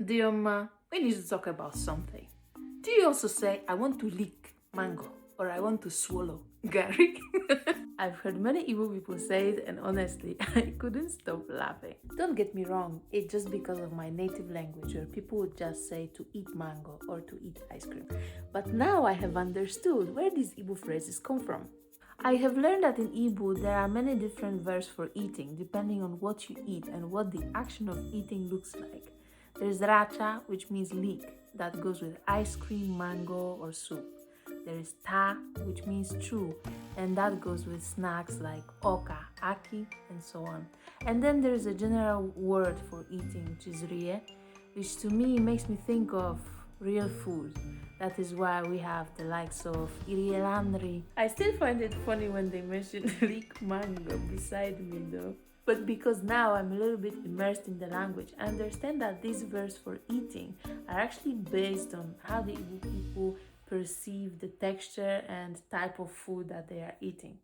Dioma, we need to talk about something. Do you also say, I want to lick mango or I want to swallow Gary? I've heard many Igbo people say it, and honestly, I couldn't stop laughing. Don't get me wrong, it's just because of my native language where people would just say to eat mango or to eat ice cream. But now I have understood where these Igbo phrases come from. I have learned that in Igbo there are many different verbs for eating depending on what you eat and what the action of eating looks like. There's rachaa, which means lick, that goes with ice cream, mango, or soup. There is ta, which means chew, and that goes with snacks like oka, aki, and so on. And then there is a general word for eating, which is rie, which to me makes me think of real food. That is why we have the likes of irielanri. I still find it funny when they mention lick mango beside me though. But because now I'm a little bit immersed in the language, I understand that these verbs for eating are actually based on how the Igbo people perceive the texture and type of food that they are eating.